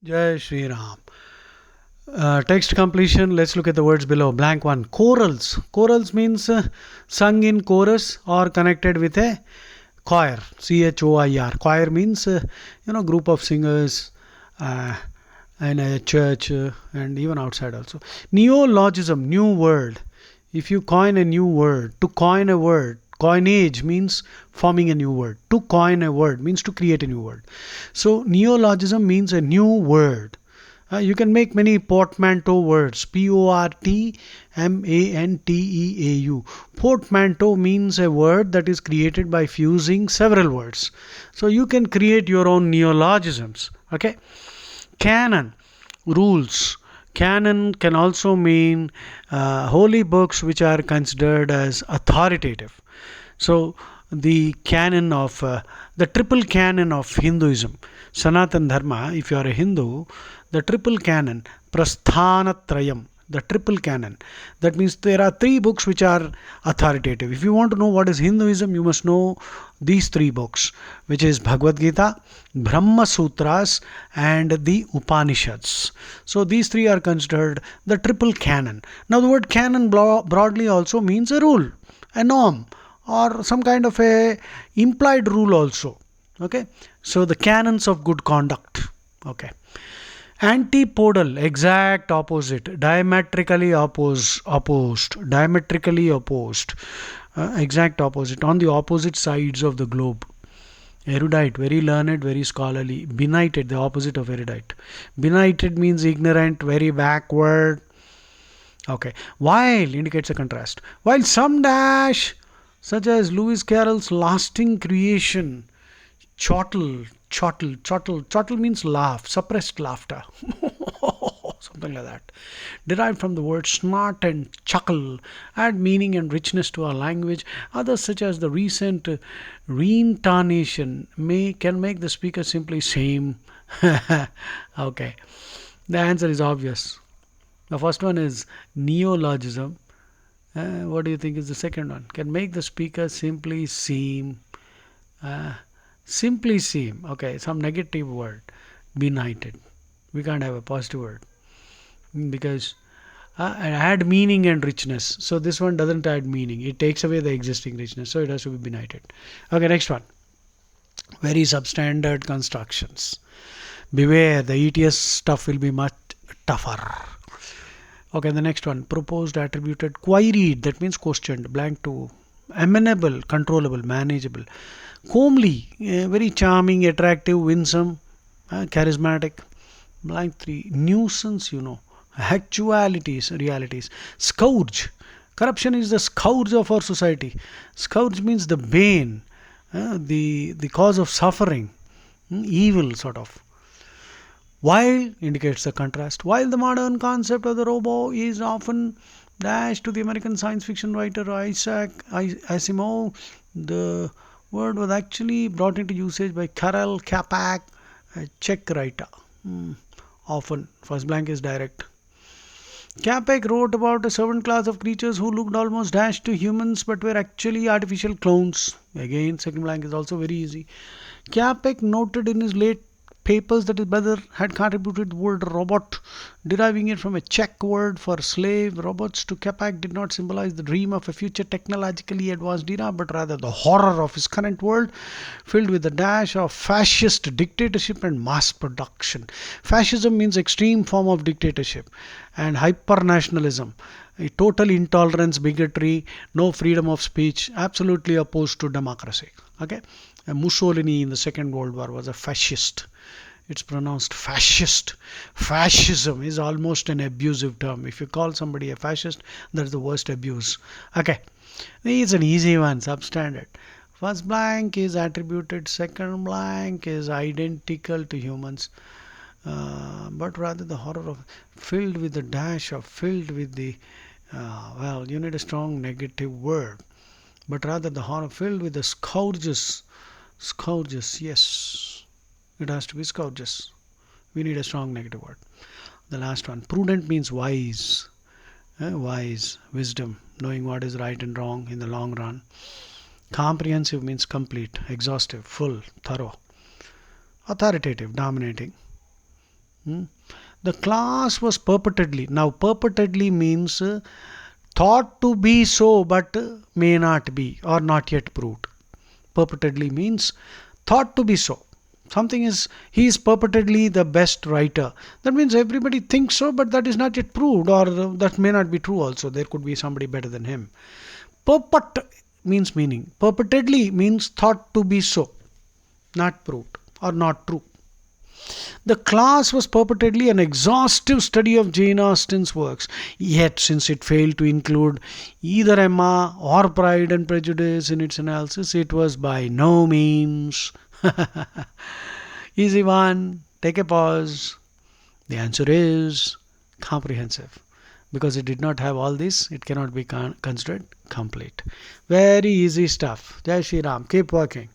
Jai Shri Ram. Text completion. Let's look at the words below. Blank one. Chorals. Chorals means sung in chorus or connected with a choir. Choir. Choir means group of singers uh, in a church and even outside also. Neologism. New word. If you coin a new word, to coin a word. Coinage means forming a new word. To coin a word means to create a new word. So neologism means a new word. You can make many portmanteau words. Portmanteau. Portmanteau means a word that is created by fusing several words. So you can create your own neologisms. Okay. Canon, rules. Canon can also mean holy books which are considered as authoritative. So the triple canon of Hinduism, Sanatan Dharma, if you are a Hindu, the triple canon, Prasthanatrayam, the triple canon. That means there are three books which are authoritative. If you want to know what is Hinduism, you must know these three books, which is Bhagavad Gita, Brahma Sutras, and the Upanishads. So these three are considered the triple canon. Now the word canon broadly also means a rule, a norm, or some kind of a implied rule also. Okay, so the canons of good conduct. Okay. Antipodal, exact opposite, diametrically opposed, exact opposite, on the opposite sides of the globe. Erudite, very learned, very scholarly. Benighted, the opposite of erudite. Benighted means ignorant, very backward. Okay. While indicates a contrast. While some dash, such as Lewis Carroll's lasting creation, chortle means laugh, suppressed laughter. Something like that. Derived from the word snort and chuckle, add meaning and richness to our language. Others, such as the recent reincarnation, can make the speaker simply same. Okay. The answer is obvious. The first one is neologism. What do you think is the second one? Can make the speaker simply seem. Simply seem. Okay, some negative word. Benighted. We can't have a positive word because add meaning and richness. So this one doesn't add meaning. It takes away the existing richness. So it has to be benighted. Okay, next one. Very substandard constructions. Beware, the ETS stuff will be much tougher. Okay, the next one. Proposed, attributed, queried. That means questioned. Blank 2. Amenable, controllable, manageable. Comely, very charming, attractive, winsome, charismatic. Blank 3. Nuisance, Actualities, realities. Scourge. Corruption is the scourge of our society. Scourge means the bane, the cause of suffering, evil sort of. While indicates the contrast. While the modern concept of the robot is often dashed to the American science fiction writer Isaac Asimov, the word was actually brought into usage by Karel Čapek, a Czech writer. Often, first blank is direct. Čapek wrote about a certain class of creatures who looked almost dashed to humans but were actually artificial clones. Again, second blank is also very easy. Čapek noted in his late papers that his brother had contributed the word robot, deriving it from a Czech word for slave. Robots to Čapek did not symbolize the dream of a future technologically advanced era, but rather the horror of his current world, filled with a dash of fascist dictatorship and mass production. Fascism means extreme form of dictatorship, and hyper-nationalism, a total intolerance, bigotry, no freedom of speech, absolutely opposed to democracy. Okay, Mussolini in the Second World War was a fascist. It's pronounced fascist. Fascism is almost an abusive term. If you call somebody a fascist, that's the worst abuse. Okay, it's an easy one, substandard. First blank is attributed, second blank is identical to humans, but rather the horror of filled with the dash of filled with the you need a strong negative word, but rather the horror filled with the scourges. Scourges, yes, it has to be scourges. We need a strong negative word. The last one. Prudent means wise. Wise, wisdom, knowing what is right and wrong in the long run. Comprehensive means complete, exhaustive, full, thorough. Authoritative, dominating. Hmm? The class was purportedly. Now, purportedly means thought to be so, but may not be or not yet proved. Purportedly means thought to be so. Something is, he is purportedly the best writer. That means everybody thinks so, but that is not yet proved, or that may not be true also. There could be somebody better than him. Purport means meaning. Purportedly means thought to be so, not proved or not true. The class was purportedly an exhaustive study of Jane Austen's works, yet, since it failed to include either Emma or Pride and Prejudice in its analysis, it was by no means. Easy one, take a pause. The answer is comprehensive. Because it did not have all this, it cannot be considered complete. Very easy stuff. Jai Shri Ram. Keep working.